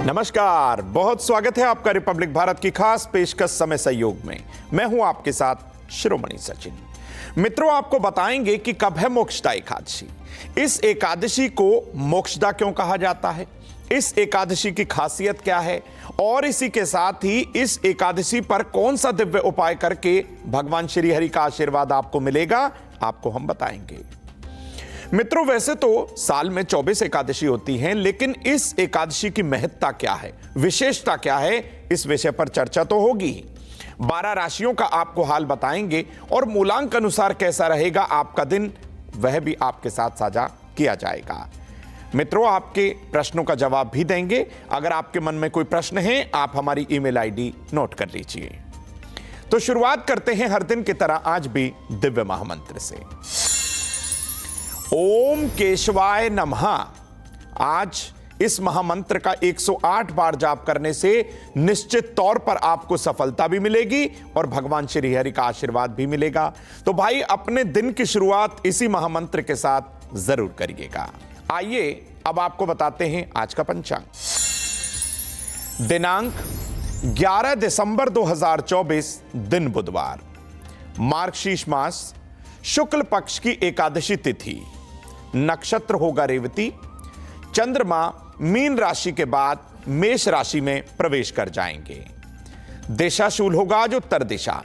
नमस्कार, बहुत स्वागत है आपका रिपब्लिक भारत की खास पेशकश समय सहयोग में। मैं हूं आपके साथ शिरोमणि सचिन। मित्रों, आपको बताएंगे कि कब है मोक्षदा एकादशी। इस एकादशी को मोक्षदा क्यों कहा जाता है, इस एकादशी की खासियत क्या है और इसी के साथ ही इस एकादशी पर कौन सा दिव्य उपाय करके भगवान श्री हरि का आशीर्वाद आपको मिलेगा, आपको हम बताएंगे। मित्रों, वैसे तो साल में 24 एकादशी होती हैं, लेकिन इस एकादशी की महत्ता क्या है, विशेषता क्या है, इस विषय पर चर्चा तो होगी ही। 12 राशियों का आपको हाल बताएंगे और मूलांक अनुसार कैसा रहेगा आपका दिन, वह भी आपके साथ साझा किया जाएगा। मित्रों, आपके प्रश्नों का जवाब भी देंगे। अगर आपके मन में कोई प्रश्न है, आप हमारी ईमेल आईडी नोट कर लीजिए। तो शुरुआत करते हैं हर दिन की तरह आज भी दिव्य महामंत्र से। ओम केशवाय नमः। आज इस महामंत्र का 108 बार जाप करने से निश्चित तौर पर आपको सफलता भी मिलेगी और भगवान श्री हरि का आशीर्वाद भी मिलेगा। तो भाई, अपने दिन की शुरुआत इसी महामंत्र के साथ जरूर करिएगा। आइए अब आपको बताते हैं आज का पंचांग। दिनांक 11 दिसंबर 2024, दिन बुधवार, मार्गशीर्ष मास, शुक्ल पक्ष की एकादशी तिथि, नक्षत्र होगा रेवती, चंद्रमा मीन राशि के बाद मेष राशि में प्रवेश कर जाएंगे। दिशाशूल होगा आज उत्तर दिशा,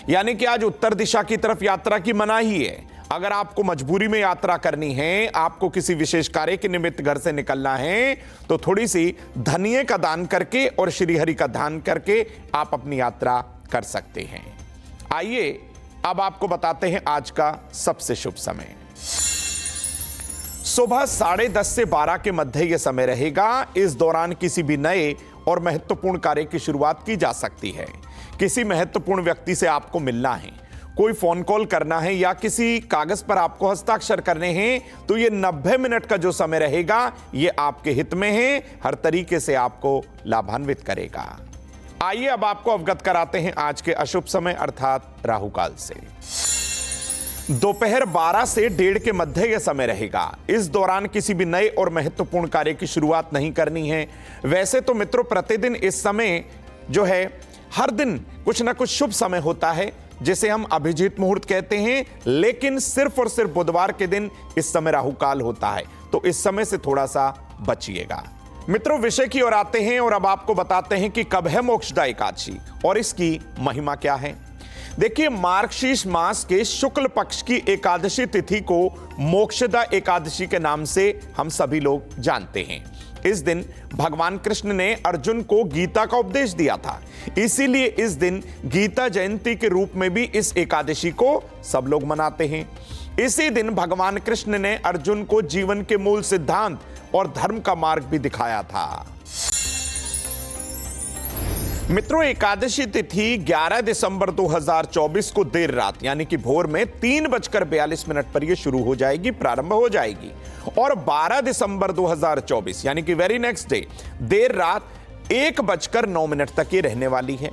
यानी कि आज उत्तर दिशा की तरफ यात्रा की मनाही है। अगर आपको मजबूरी में यात्रा करनी है, आपको किसी विशेष कार्य के निमित्त घर से निकलना है, तो थोड़ी सी धनिये का दान करके और श्री हरि का ध्यान करके आप अपनी यात्रा कर सकते हैं। आइए अब आपको बताते हैं आज का सबसे शुभ समय। सुबह 10:30 से 12 के मध्य यह समय रहेगा। इस दौरान किसी भी नए और महत्वपूर्ण कार्य की शुरुआत की जा सकती है। किसी महत्वपूर्ण व्यक्ति से आपको मिलना है, कोई फोन कॉल करना है या किसी कागज पर आपको हस्ताक्षर करने हैं, तो ये 90 मिनट का जो समय रहेगा ये आपके हित में है, हर तरीके से आपको लाभान्वित करेगा। आइए अब आपको अवगत कराते हैं आज के अशुभ समय अर्थात राहु काल से। दोपहर 12 से 1:30 के मध्य यह समय रहेगा। इस दौरान किसी भी नए और महत्वपूर्ण कार्य की शुरुआत नहीं करनी है। वैसे तो मित्रों, प्रतिदिन इस समय जो है हर दिन कुछ ना कुछ शुभ समय होता है, जिसे हम अभिजीत मुहूर्त कहते हैं, लेकिन सिर्फ और सिर्फ बुधवार के दिन इस समय राहु काल होता है, तो इस समय से थोड़ा सा बचिएगा। मित्रों, विषय की ओर आते हैं और अब आपको बताते हैं कि कब है मोक्षदा एकादशी और इसकी महिमा क्या है। देखिए, मार्गशीर्ष मास के शुक्ल पक्ष की एकादशी तिथि को मोक्षदा एकादशी के नाम से हम सभी लोग जानते हैं। इस दिन भगवान कृष्ण ने अर्जुन को गीता का उपदेश दिया था, इसीलिए इस दिन गीता जयंती के रूप में भी इस एकादशी को सब लोग मनाते हैं। इसी दिन भगवान कृष्ण ने अर्जुन को जीवन के मूल सिद्धांत और धर्म का मार्ग भी दिखाया था। मित्रों, एकादशी तिथि 11 दिसंबर 2024 को देर रात यानी कि भोर में 3:42 पर यह शुरू हो जाएगी, प्रारंभ हो जाएगी, और 12 दिसंबर 2024 यानी कि वेरी नेक्स्ट डे देर रात 1:09 तक ये रहने वाली है।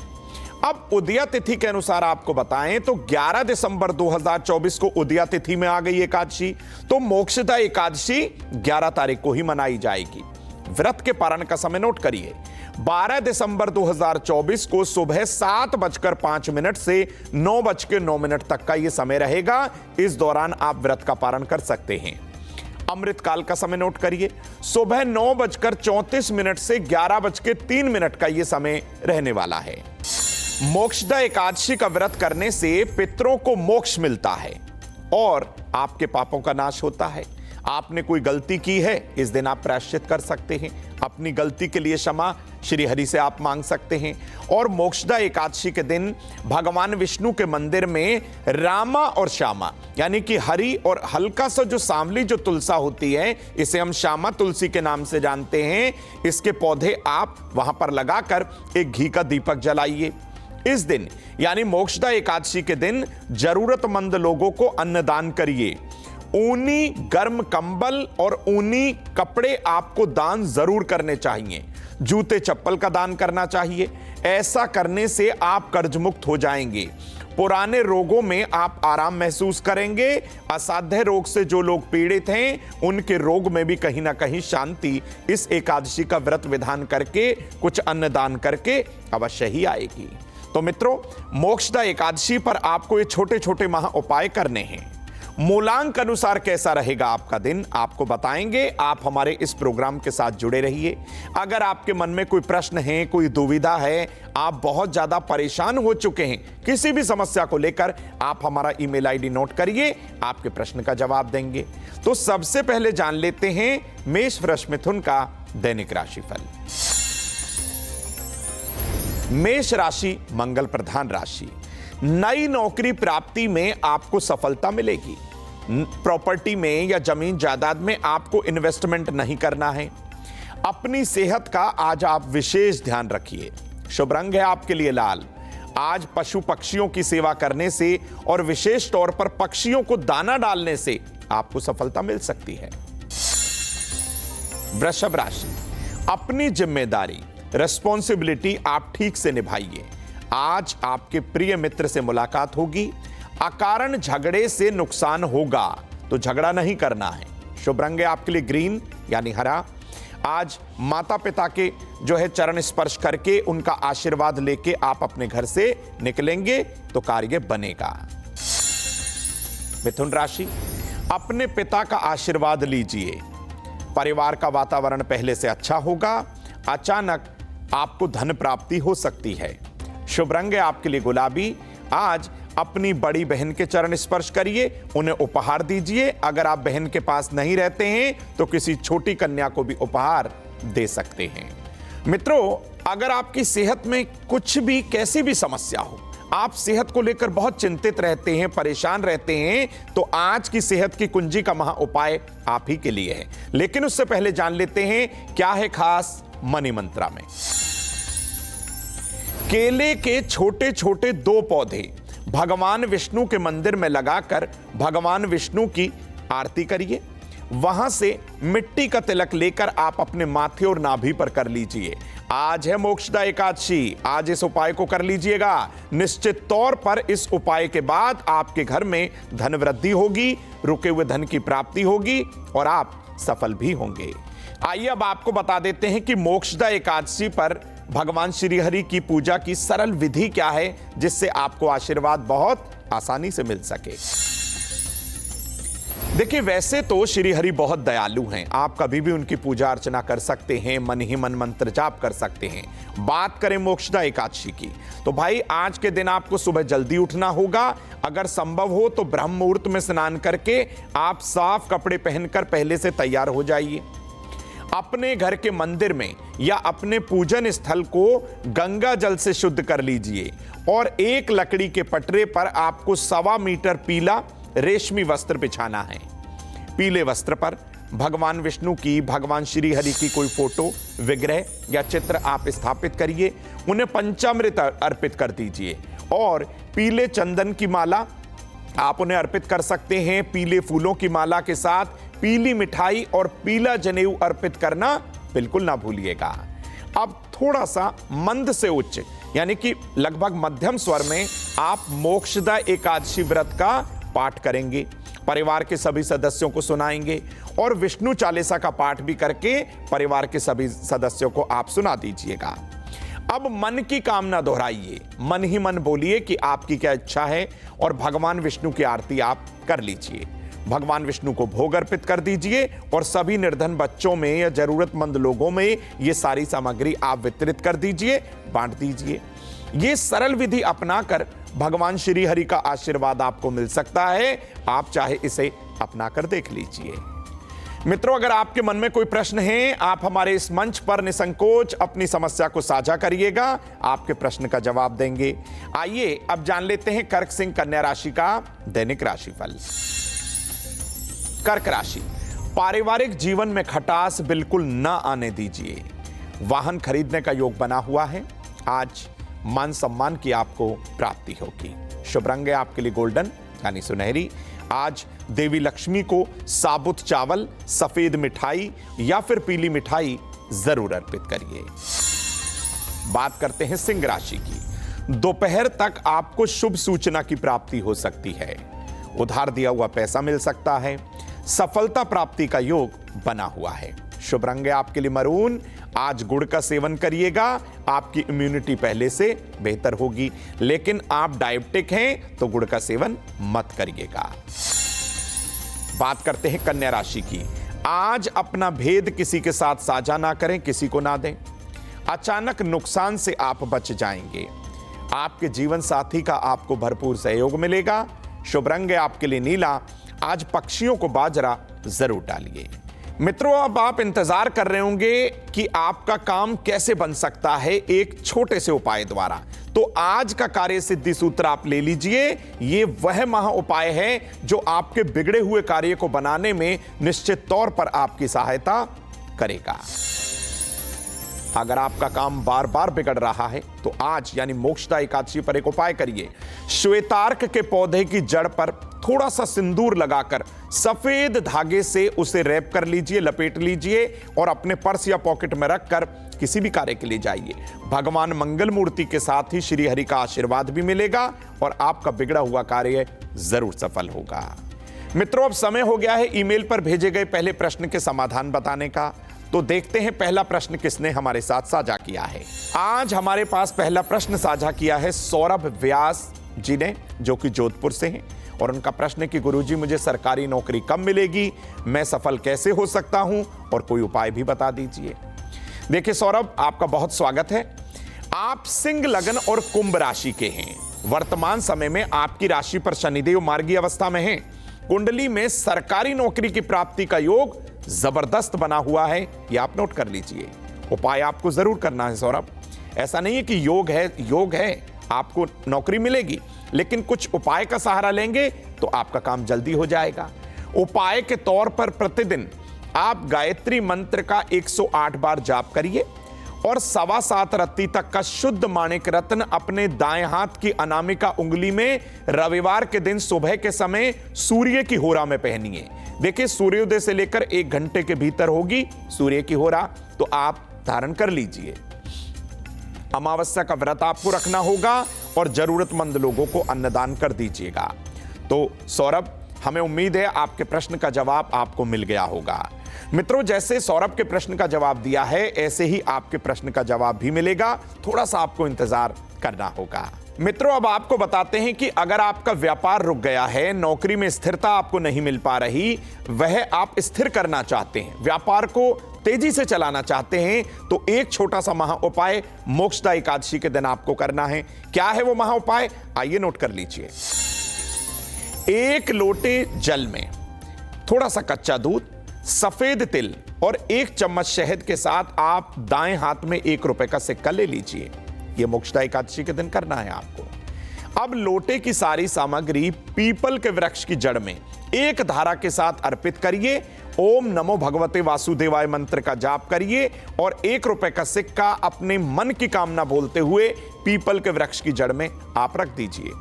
अब उदया तिथि के अनुसार आपको बताएं तो 11 दिसंबर 2024 को उदया तिथि में आ गई एकादशी, तो मोक्षदा एकादशी 11 तारीख को ही मनाई जाएगी। व्रत के पारण का समय नोट करिए। 12 दिसंबर 2024 को सुबह 7:05 से 9:09 तक का यह समय रहेगा। इस दौरान आप व्रत का पारण कर सकते हैं। अमृत काल का समय नोट करिए। सुबह 9:34 से 11:03 का यह समय रहने वाला है। मोक्षदा एकादशी का व्रत करने से पितरों को मोक्ष मिलता है और आपके पापों का नाश होता है। आपने कोई गलती की है, इस दिन आप प्रायश्चित कर सकते हैं। अपनी गलती के लिए क्षमा श्री हरि से आप मांग सकते हैं। और मोक्षदा एकादशी के दिन भगवान विष्णु के मंदिर में रामा और श्यामा यानी कि हरि और हल्का सा जो सांवली जो तुलसा होती है, इसे हम श्यामा तुलसी के नाम से जानते हैं, इसके पौधे आप वहां पर लगाकर एक घी का दीपक जलाइए। इस दिन यानी मोक्षदा एकादशी के दिन जरूरतमंद लोगों को अन्नदान करिए। ऊनी गर्म कंबल और ऊनी कपड़े आपको दान जरूर करने चाहिए। जूते चप्पल का दान करना चाहिए। ऐसा करने से आप कर्ज मुक्त हो जाएंगे। पुराने रोगों में आप आराम महसूस करेंगे। असाध्य रोग से जो लोग पीड़ित हैं उनके रोग में भी कहीं ना कहीं शांति इस एकादशी का व्रत विधान करके, कुछ अन्नदान करके अवश्य ही आएगी। तो मित्रों, मोक्षदा एकादशी पर आपको ये छोटे छोटे महा उपाय करने हैं। मूलांक अनुसार कैसा रहेगा आपका दिन, आपको बताएंगे। आप हमारे इस प्रोग्राम के साथ जुड़े रहिए। अगर आपके मन में कोई प्रश्न है, कोई दुविधा है, आप बहुत ज्यादा परेशान हो चुके हैं किसी भी समस्या को लेकर, आप हमारा ईमेल आईडी नोट करिए, आपके प्रश्न का जवाब देंगे। तो सबसे पहले जान लेते हैं मेष, वृष, मिथुन का दैनिक राशिफल। मेष राशि मंगल प्रधान राशि। नई नौकरी प्राप्ति में आपको सफलता मिलेगी। प्रॉपर्टी में या जमीन जायदाद में आपको इन्वेस्टमेंट नहीं करना है। अपनी सेहत का आज आप विशेष ध्यान रखिए। शुभ रंग है आपके लिए लाल। आज पशु पक्षियों की सेवा करने से और विशेष तौर पर पक्षियों को दाना डालने से आपको सफलता मिल सकती है। वृषभ राशि, अपनी जिम्मेदारी, रिस्पॉन्सिबिलिटी आप ठीक से निभाइए। आज आपके प्रिय मित्र से मुलाकात होगी। अकारण झगड़े से नुकसान होगा, तो झगड़ा नहीं करना है। शुभ रंग है आपके लिए ग्रीन यानी हरा। आज माता पिता के जो है चरण स्पर्श करके उनका आशीर्वाद लेके आप अपने घर से निकलेंगे तो कार्य बनेगा। मिथुन राशि, अपने पिता का आशीर्वाद लीजिए। परिवार का वातावरण पहले से अच्छा होगा। अचानक आपको धन प्राप्ति हो सकती है। शुभ रंग है आपके लिए गुलाबी। आज अपनी बड़ी बहन के चरण स्पर्श करिए, उन्हें उपहार दीजिए। अगर आप बहन के पास नहीं रहते हैं तो किसी छोटी कन्या को भी उपहार दे सकते हैं। मित्रों, अगर आपकी सेहत में कुछ भी कैसी भी समस्या हो, आप सेहत को लेकर बहुत चिंतित रहते हैं, परेशान रहते हैं, तो आज की सेहत की कुंजी का महा उपाय आप ही के लिए है। लेकिन उससे पहले जान लेते हैं क्या है खास मनी मंत्रा में। केले के छोटे छोटे 2 पौधे भगवान विष्णु के मंदिर में लगाकर भगवान विष्णु की आरती करिए। वहां से मिट्टी का तिलक लेकर आप अपने माथे और नाभि पर कर लीजिए। आज है मोक्षदा एकादशी, आज इस उपाय को कर लीजिएगा। निश्चित तौर पर इस उपाय के बाद आपके घर में धन वृद्धि होगी, रुके हुए धन की प्राप्ति होगी और आप सफल भी होंगे। आइए अब आपको बता देते हैं कि मोक्षदा एकादशी पर भगवान श्री हरि की पूजा की सरल विधि क्या है, जिससे आपको आशीर्वाद बहुत आसानी से मिल सके। देखिए, वैसे तो श्री हरि बहुत दयालु हैं। आप कभी भी उनकी पूजा अर्चना कर सकते हैं, मन ही मन मंत्र जाप कर सकते हैं। बात करें मोक्षदा एकादशी की, तो भाई आज के दिन आपको सुबह जल्दी उठना होगा। अगर संभव हो तो ब्रह्म मुहूर्त में स्नान करके आप साफ कपड़े पहनकर पहले से तैयार हो जाइए। अपने घर के मंदिर में या अपने पूजन स्थल को गंगा जल से शुद्ध कर लीजिए और एक लकड़ी के पटरे पर आपको 1.25 मीटर पीला रेशमी वस्त्र बिछाना है। पीले वस्त्र पर भगवान विष्णु की, भगवान श्री हरि की कोई फोटो, विग्रह या चित्र आप स्थापित करिए। उन्हें पंचामृत अर्पित कर दीजिए और पीले चंदन की माला आप उन्हें अर्पित कर सकते हैं। पीले फूलों की माला के साथ पीली मिठाई और पीला जनेऊ अर्पित करना बिल्कुल ना भूलिएगा। अब थोड़ा सा मंद से उच्च यानी कि लगभग मध्यम स्वर में आप मोक्षदा एकादशी व्रत का पाठ करेंगे। परिवार के सभी सदस्यों को सुनाएंगे और विष्णु चालीसा का पाठ भी करके परिवार के सभी सदस्यों को आप सुना दीजिएगा। अब मन की कामना दोहराइए, मन ही मन बोलिए कि आपकी क्या इच्छा है और भगवान विष्णु की आरती आप कर लीजिए। भगवान विष्णु को भोग अर्पित कर दीजिए और सभी निर्धन बच्चों में या जरूरतमंद लोगों में ये सारी सामग्री आप वितरित कर दीजिए, बांट दीजिए। ये सरल विधि अपनाकर भगवान श्री हरि का आशीर्वाद आपको मिल सकता है। आप चाहे इसे अपनाकर देख लीजिए। मित्रों, अगर आपके मन में कोई प्रश्न है, आप हमारे इस मंच पर निसंकोच अपनी समस्या को साझा करिएगा, आपके प्रश्न का जवाब देंगे। आइए अब जान लेते हैं कर्क सिंह कन्या राशि का दैनिक राशिफल। कर्क राशि, पारिवारिक जीवन में खटास बिल्कुल ना आने दीजिए। वाहन खरीदने का योग बना हुआ है। आज मान सम्मान की आपको प्राप्ति होगी। शुभ रंग है आपके लिए गोल्डन यानी सुनहरी। आज देवी लक्ष्मी को साबुत चावल, सफेद मिठाई या फिर पीली मिठाई जरूर अर्पित करिए। बात करते हैं सिंह राशि की। दोपहर तक आपको शुभ सूचना की प्राप्ति हो सकती है। उधार दिया हुआ पैसा मिल सकता है। सफलता प्राप्ति का योग बना हुआ है। शुभ रंग है आपके लिए मरून। आज गुड़ का सेवन करिएगा, आपकी इम्यूनिटी पहले से बेहतर होगी। लेकिन आप डायबिटिक हैं तो गुड़ का सेवन मत करिएगा। बात करते हैं कन्या राशि की। आज अपना भेद किसी के साथ साझा ना करें, किसी को ना दें। अचानक नुकसान से आप बच जाएंगे। आपके जीवन साथी का आपको भरपूर सहयोग मिलेगा। शुभ रंग है आपके लिए नीला। आज पक्षियों को बाजरा जरूर डालिए। मित्रों, अब आप इंतजार कर रहे होंगे कि आपका काम कैसे बन सकता है एक छोटे से उपाय द्वारा। तो आज का कार्य सिद्धि सूत्र आप ले लीजिए। ये वह महा उपाय है जो आपके बिगड़े हुए कार्य को बनाने में निश्चित तौर पर आपकी सहायता करेगा। अगर आपका काम बार बार बिगड़ रहा है तो आज यानी मोक्षदा एकादशी पर एक उपाय करिए। श्वेतार्क के पौधे की जड़ पर थोड़ा सा सिंदूर लगाकर सफेद धागे से उसे रैप कर लीजिए, लपेट लीजिए और अपने पर्स या पॉकेट में रखकर किसी भी कार्य के लिए जाइए। भगवान मंगल मूर्ति के साथ ही श्री हरि का आशीर्वाद भी मिलेगा और आपका बिगड़ा हुआ कार्य जरूर सफल होगा। मित्रों, अब समय हो गया है ईमेल पर भेजे गए पहले प्रश्न के समाधान बताने का। तो देखते हैं पहला प्रश्न किसने हमारे साथ साझा किया है। आज हमारे पास पहला प्रश्न साझा किया है सौरभ व्यास जी ने, जो कि जोधपुर से हैं। और उनका प्रश्न है कि गुरुजी, मुझे सरकारी नौकरी कब मिलेगी, मैं सफल कैसे हो सकता हूं और कोई उपाय भी बता दीजिए। देखिए सौरभ, आपका बहुत स्वागत है। आप सिंह लगन और कुंभ राशि के हैं। वर्तमान समय में आपकी राशि पर शनिदेव मार्गी अवस्था में हैं। कुंडली में सरकारी नौकरी की प्राप्ति का योग जबरदस्त बना हुआ है, ये आप नोट कर लीजिए। उपाय आपको जरूर करना है सौरभ। ऐसा नहीं है कि योग है आपको नौकरी मिलेगी, लेकिन कुछ उपाय का सहारा लेंगे तो आपका काम जल्दी हो जाएगा। उपाय के तौर पर प्रतिदिन आप गायत्री मंत्र का 108 बार जाप करिए और 7.25 रत्ती तक का शुद्ध माणिक रत्न अपने दाएं हाथ की अनामिका उंगली में रविवार के दिन सुबह के समय सूर्य की होरा में पहनिए। देखिए, सूर्योदय से लेकर 1 घंटे के भीतर होगी सूर्य की होरा, तो आप धारण कर लीजिए। अमावस्या का व्रत आपको रखना होगा और जरूरतमंद लोगों को अन्नदान कर दीजिएगा। तो सौरभ, हमें उम्मीद है आपके प्रश्न का जवाब आपको मिल गया होगा। मित्रों, जैसे सौरभ के प्रश्न का जवाब दिया है, ऐसे ही आपके प्रश्न का जवाब भी मिलेगा। थोड़ा सा आपको इंतजार करना होगा। मित्रों, अब आपको बताते हैं कि अगर आपका व्यापार रुक गया है, नौकरी में स्थिरता आपको नहीं मिल पा रही, वह आप स्थिर करना चाहते हैं, व्यापार को तेजी से चलाना चाहते हैं, तो एक छोटा सा महा उपाय मोक्षदा एकादशी के दिन आपको करना है। क्या है वो महा उपाय, आइए नोट कर लीजिए। 1 लोटे जल में थोड़ा सा कच्चा दूध, सफेद तिल और 1 चम्मच शहद के साथ आप दाएं हाथ में 1 रुपए का सिक्का ले लीजिए। यह मोक्षदा एकादशी के दिन करना है आपको। अब लोटे की सारी सामग्री पीपल के वृक्ष की जड़ में 1 धारा के साथ अर्पित करिए। ओम नमो भगवते वासुदेवाय मंत्र का जाप करिए और 1 रुपए का सिक्का अपने मन की कामना बोलते हुए पीपल के वृक्ष की जड़ में आप रख दीजिए।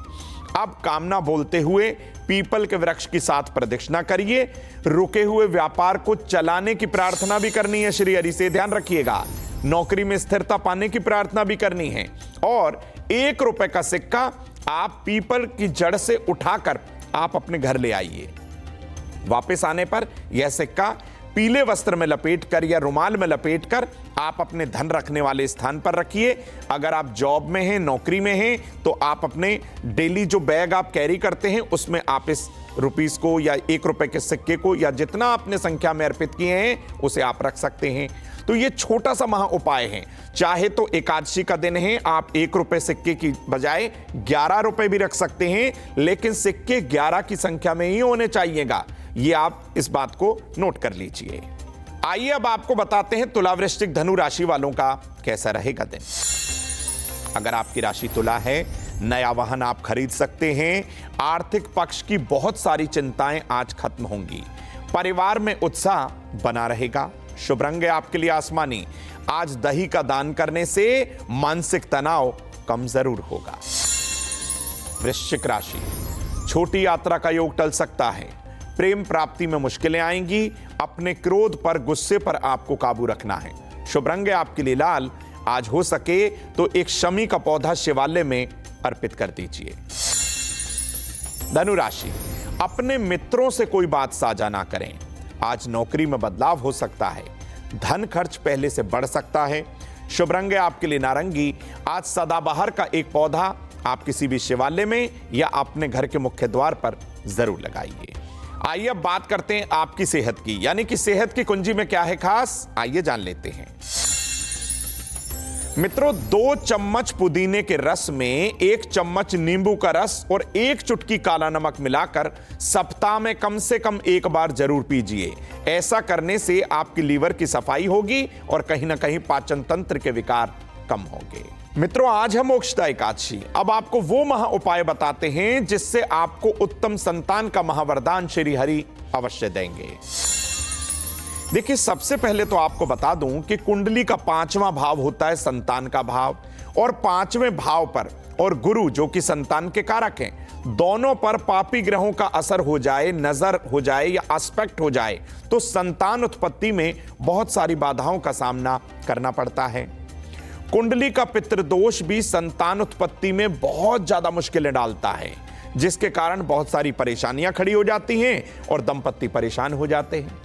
अब कामना बोलते हुए पीपल के वृक्ष की 7 प्रदक्षिणा करिए। रुके हुए व्यापार को चलाने की प्रार्थना भी करनी है श्री हरि से, ध्यान रखिएगा। नौकरी में स्थिरता पाने की प्रार्थना भी करनी है और 1 रुपए का सिक्का आप पीपल की जड़ से उठाकर आप अपने घर ले आइए। वापस आने पर यह सिक्का पीले वस्त्र में लपेटकर या रुमाल में लपेटकर आप अपने धन रखने वाले स्थान पर रखिए। अगर आप जॉब में हैं, नौकरी में हैं, तो आप अपने डेली जो बैग आप कैरी करते हैं उसमें आप इस रुपीस को या 1 रुपए के सिक्के को या जितना आपने संख्या में अर्पित किए हैं उसे आप रख सकते हैं। तो ये छोटा सा महा उपाय है। चाहे तो एकादशी का दिन है, आप 1 रुपए सिक्के की बजाय 11 रुपए भी रख सकते हैं, लेकिन सिक्के 11 की संख्या में ही होने चाहिएगा। ये आप इस बात को नोट कर लीजिए। आइए अब आपको बताते हैं तुला वृश्चिक धनु राशि वालों का कैसा रहेगा दिन। अगर आपकी राशि तुला है, नया वाहन आप खरीद सकते हैं। आर्थिक पक्ष की बहुत सारी चिंताएं आज खत्म होंगी। परिवार में उत्साह बना रहेगा। शुभ रंग है आपके लिए आसमानी। आज दही का दान करने से मानसिक तनाव कम जरूर होगा। वृश्चिक राशि, छोटी यात्रा का योग टल सकता है। प्रेम प्राप्ति में मुश्किलें आएंगी। अपने क्रोध पर, गुस्से पर आपको काबू रखना है। शुभ रंग है आपके लिए लाल। आज हो सके तो एक शमी का पौधा शिवालय में अर्पित कर दीजिए। धनु राशि, अपने मित्रों से कोई बात साझा ना करें। आज नौकरी में बदलाव हो सकता है। धन खर्च पहले से बढ़ सकता है। शुभ रंग है आपके लिए नारंगी। आज सदाबहार का एक पौधा आप किसी भी शिवालय में या अपने घर के मुख्य द्वार पर जरूर लगाइए। आइए अब बात करते हैं आपकी सेहत की, यानी कि सेहत की कुंजी में क्या है खास, आइए जान लेते हैं। मित्रों, 2 चम्मच पुदीने के रस में 1 चम्मच नींबू का रस और 1 चुटकी काला नमक मिलाकर सप्ताह में कम से कम 1 बार जरूर पीजिए। ऐसा करने से आपकी लीवर की सफाई होगी और कहीं ना कहीं पाचन तंत्र के विकार कम होंगे। मित्रों, आज है मोक्षदा एकादशी। अब आपको वो महा उपाय बताते हैं जिससे आपको उत्तम संतान का महावरदान श्री हरि अवश्य देंगे। देखिए, सबसे पहले तो आपको बता दूं कि कुंडली का 5वां भाव होता है संतान का भाव, और 5वें भाव पर और गुरु जो कि संतान के कारक हैं, दोनों पर पापी ग्रहों का असर हो जाए, नजर हो जाए या एस्पेक्ट हो जाए तो संतान उत्पत्ति में बहुत सारी बाधाओं का सामना करना पड़ता है। कुंडली का पितृदोष भी संतान उत्पत्ति में बहुत ज्यादा मुश्किलें डालता है, जिसके कारण बहुत सारी परेशानियां खड़ी हो जाती हैं और दंपत्ति परेशान हो जाते हैं।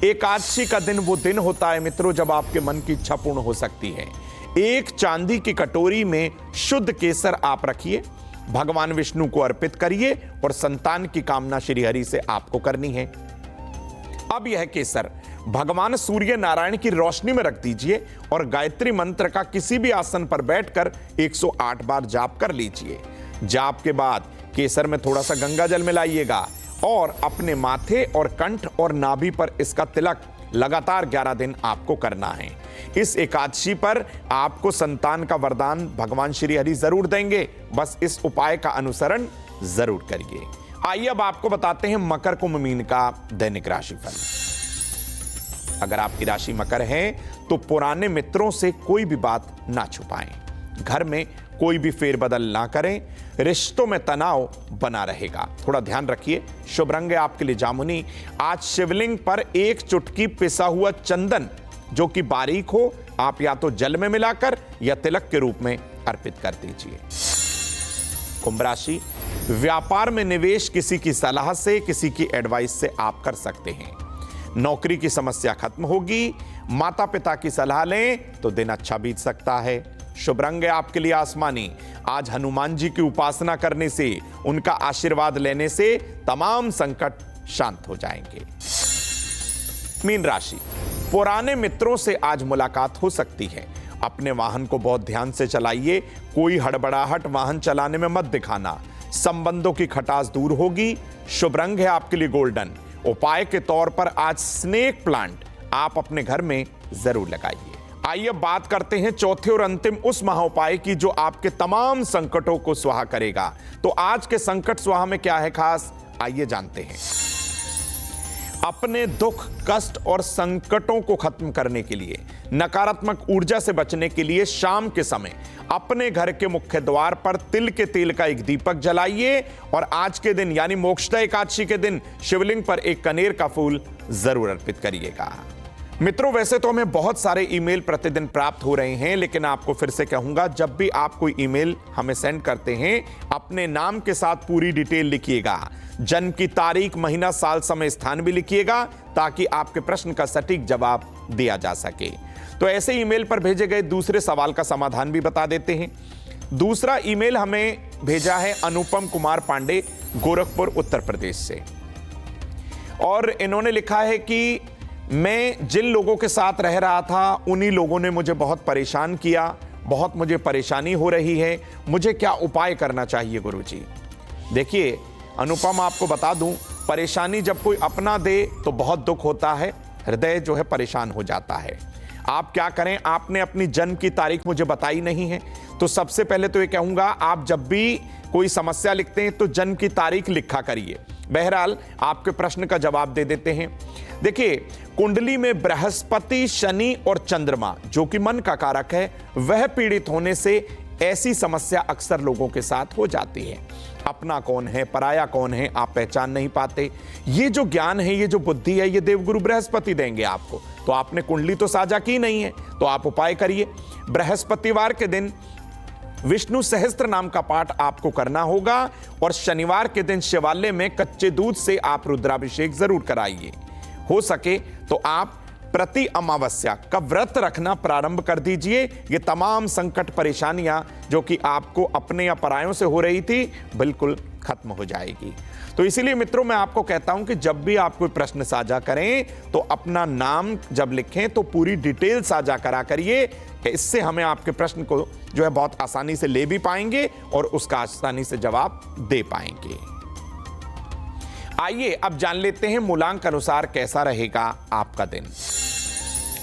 एकादशी का दिन वो दिन होता है मित्रों जब आपके मन की इच्छा पूर्ण हो सकती है। एक चांदी की कटोरी में शुद्ध केसर आप रखिए, भगवान विष्णु को अर्पित करिए और संतान की कामना श्री हरि से आपको करनी है। अब यह केसर भगवान सूर्य नारायण की रोशनी में रख दीजिए और गायत्री मंत्र का किसी भी आसन पर बैठकर 108 बार जाप कर लीजिए। जाप के बाद केसर में थोड़ा सा गंगा जल मिलाइएगा और अपने माथे और कंठ और नाभि पर इसका तिलक लगातार 11 दिन आपको करना है। इस एकादशी पर आपको संतान का वरदान भगवान श्री हरि जरूर देंगे, बस इस उपाय का अनुसरण जरूर करिए। आइए अब आपको बताते हैं मकर कुंभ मीन का दैनिक राशिफल। अगर आपकी राशि मकर है तो पुराने मित्रों से कोई भी बात ना छुपाएं, घर में कोई भी फेरबदल ना करें, रिश्तों में तनाव बना रहेगा, थोड़ा ध्यान रखिए। शुभ रंग है आपके लिए जामुनी। आज शिवलिंग पर 1 चुटकी पिसा हुआ चंदन जो कि बारीक हो, आप या तो जल में मिलाकर या तिलक के रूप में अर्पित कर दीजिए। कुंभ राशि, व्यापार में निवेश किसी की सलाह से, किसी की एडवाइस से आप कर सकते हैं। नौकरी की समस्या खत्म होगी। माता पिता की सलाह लें तो दिन अच्छा बीत सकता है। शुभ रंग है आपके लिए आसमानी। आज हनुमान जी की उपासना करने से, उनका आशीर्वाद लेने से तमाम संकट शांत हो जाएंगे। मीन राशि, पुराने मित्रों से आज मुलाकात हो सकती है। अपने वाहन को बहुत ध्यान से चलाइए, कोई हड़बड़ाहट वाहन चलाने में मत दिखाना, संबंधों की खटास दूर होगी। शुभ रंग है आपके लिए गोल्डन। उपाय के तौर पर आज स्नेक प्लांट आप अपने घर में जरूर लगाइए। आइए बात करते हैं चौथे और अंतिम उस महाउपाय की जो आपके तमाम संकटों को स्वाहा करेगा। तो आज के संकट स्वाहा में क्या है खास, आइए जानते हैं। अपने दुख, कष्ट और संकटों को खत्म करने के लिए, नकारात्मक ऊर्जा से बचने के लिए शाम के समय अपने घर के मुख्य द्वार पर तिल के तेल का एक दीपक जलाइए और आज के दिन यानी मोक्षदा एकादशी के दिन शिवलिंग पर एक कनेर का फूल जरूर अर्पित करिएगा। मित्रों, वैसे तो हमें बहुत सारे ईमेल प्रतिदिन प्राप्त हो रहे हैं, लेकिन आपको फिर से कहूंगा, जब भी आप कोई ईमेल हमें सेंड करते हैं अपने नाम के साथ पूरी डिटेल लिखिएगा, जन्म की तारीख, महीना, साल, समय, स्थान भी लिखिएगा ताकि आपके प्रश्न का सटीक जवाब दिया जा सके। तो ऐसे ईमेल पर भेजे गए दूसरे सवाल का समाधान भी बता देते हैं। दूसरा ईमेल हमें भेजा है अनुपम कुमार पांडे, गोरखपुर, उत्तर प्रदेश से, और इन्होंने लिखा है कि मैं जिन लोगों के साथ रह रहा था उन्हीं लोगों ने मुझे बहुत परेशान किया, बहुत मुझे परेशानी हो रही है, मुझे क्या उपाय करना चाहिए गुरुजी। देखिए अनुपम, आपको बता दूं, परेशानी जब कोई अपना दे तो बहुत दुख होता है, हृदय जो है परेशान हो जाता है। आप क्या करें, आपने अपनी जन्म की तारीख मुझे बताई नहीं है, तो सबसे पहले तो ये कहूंगा आप जब भी कोई समस्या लिखते हैं तो जन्म की तारीख लिखा करिए। बहरहाल आपके प्रश्न का जवाब दे देते हैं। देखिए, कुंडली में बृहस्पति, शनि और चंद्रमा जो कि मन का कारक है, वह पीड़ित होने से ऐसी समस्या अक्सर लोगों के साथ हो जाती है। अपना कौन है, पराया कौन है, आप पहचान नहीं पाते। ये जो ज्ञान है, ये जो बुद्धि है, ये देवगुरु बृहस्पति देंगे आपको। तो आपने कुंडली तो साझा की नहीं है, तो आप उपाय करिए। बृहस्पतिवार के दिन विष्णु सहस्त्र नाम का पाठ आपको करना होगा और शनिवार के दिन शिवालय में कच्चे दूध से आप रुद्राभिषेक जरूर कराइए। हो सके तो आप प्रति अमावस्या का व्रत रखना प्रारंभ कर दीजिए। ये तमाम संकट परेशानियां जो कि आपको अपने या परायों से हो रही थी, बिल्कुल खत्म हो जाएगी। तो इसीलिए मित्रों, मैं आपको कहता हूं कि जब भी आप कोई प्रश्न साझा करें तो अपना नाम जब लिखें तो पूरी डिटेल साझा करा करिए। इससे हमें आपके प्रश्न को जो है बहुत आसानी से ले भी पाएंगे और उसका आसानी से जवाब दे पाएंगे। आइए अब जान लेते हैं मूलांक अनुसार कैसा रहेगा आपका दिन।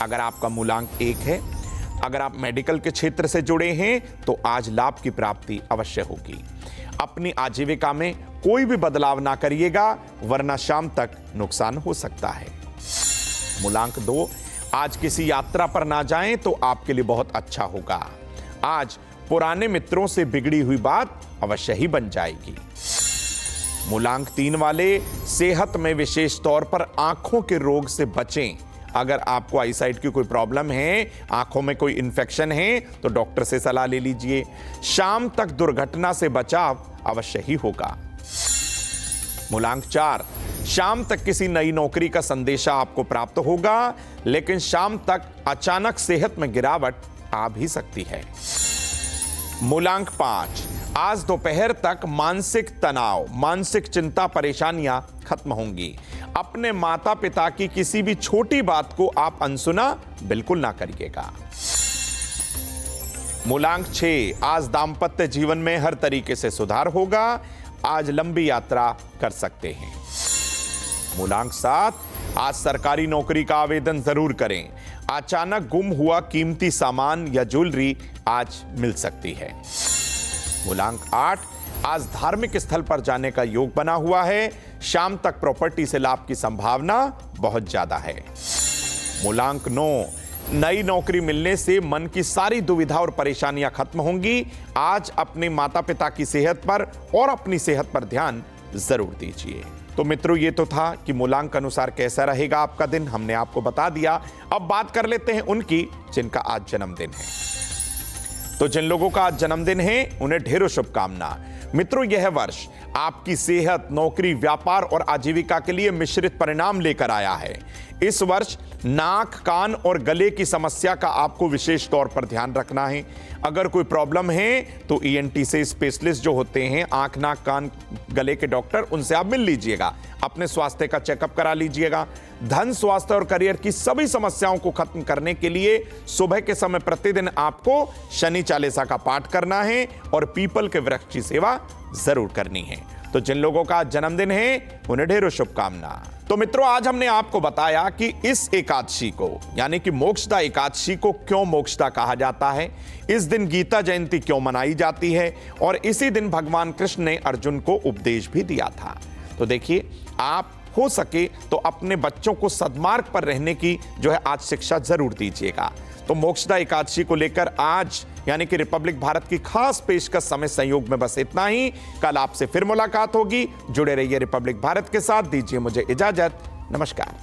अगर आपका मूलांक 1 है, अगर आप मेडिकल के क्षेत्र से जुड़े हैं तो आज लाभ की प्राप्ति अवश्य होगी। अपनी आजीविका में कोई भी बदलाव ना करिएगा, वरना शाम तक नुकसान हो सकता है। मूलांक 2, आज किसी यात्रा पर ना जाएं तो आपके लिए बहुत अच्छा होगा। आज पुराने मित्रों से बिगड़ी हुई बात अवश्य ही बन जाएगी। मूलांक 3 वाले, सेहत में विशेष तौर पर आंखों के रोग से बचें। अगर आपको आईसाइट की कोई प्रॉब्लम है, आंखों में कोई इंफेक्शन है, तो डॉक्टर से सलाह ले लीजिए। शाम तक दुर्घटना से बचाव अवश्य ही होगा। मूलांक 4, शाम तक किसी नई नौकरी का संदेशा आपको प्राप्त होगा, लेकिन शाम तक अचानक सेहत में गिरावट आ भी सकती है। मूलांक 5, आज दोपहर तक मानसिक तनाव, मानसिक चिंता, परेशानियां खत्म होंगी। अपने माता पिता की किसी भी छोटी बात को आप अनसुना बिल्कुल ना करिएगा। मूलांक 6, आज दांपत्य जीवन में हर तरीके से सुधार होगा। आज लंबी यात्रा कर सकते हैं। मूलांक 7, आज सरकारी नौकरी का आवेदन जरूर करें। अचानक गुम हुआ कीमती सामान या ज्वेलरी आज मिल सकती है। मूलांक 8, आज धार्मिक स्थल पर जाने का योग बना हुआ है। शाम तक प्रॉपर्टी से लाभ की संभावना बहुत ज्यादा है। मूलांक 9, नई नौकरी मिलने से मन की सारी दुविधा और परेशानियां खत्म होंगी। आज अपने माता पिता की सेहत पर और अपनी सेहत पर ध्यान जरूर दीजिए। तो मित्रों, ये तो था कि मूलांक अनुसार कैसा रहेगा आपका दिन, हमने आपको बता दिया। अब बात कर लेते हैं उनकी जिनका आज जन्मदिन है। तो जिन लोगों का आज जन्मदिन है उन्हें ढेरों शुभकामना। मित्रों, यह वर्ष आपकी सेहत, नौकरी, व्यापार और आजीविका के लिए मिश्रित परिणाम लेकर आया है। इस वर्ष नाक, कान और गले की समस्या का आपको विशेष तौर पर ध्यान रखना है। अगर कोई प्रॉब्लम है तो ईएनटी से स्पेशलिस्ट जो होते हैं, आंख, नाक, कान, गले के डॉक्टर, उनसे आप मिल लीजिएगा। अपने स्वास्थ्य का चेकअप करा लीजिएगा। धन, स्वास्थ्य और करियर की सभी समस्याओं को खत्म करने के लिए सुबह के समय प्रतिदिन आपको शनि चालीसा का पाठ करना है और पीपल के वृक्ष की सेवा जरूर करनी है। तो जिन लोगों का जन्मदिन है उन्हें ढेरों शुभकामना। तो मित्रों, आज हमने आपको बताया कि इस एकादशी को, यानी कि मोक्षदा एकादशी को क्यों मोक्षदा कहा जाता है, इस दिन गीता जयंती क्यों मनाई जाती है और इसी दिन भगवान कृष्ण ने अर्जुन को उपदेश भी दिया था। तो देखिए, आप हो सके तो अपने बच्चों को सद्मार्ग पर रहने की जो है आज शिक्षा जरूर दीजिएगा। तो मोक्षदा एकादशी को लेकर आज यानी कि रिपब्लिक भारत की खास पेशकश समय संयोग में बस इतना ही। कल आपसे फिर मुलाकात होगी। जुड़े रहिए रिपब्लिक भारत के साथ। दीजिए मुझे इजाजत। नमस्कार।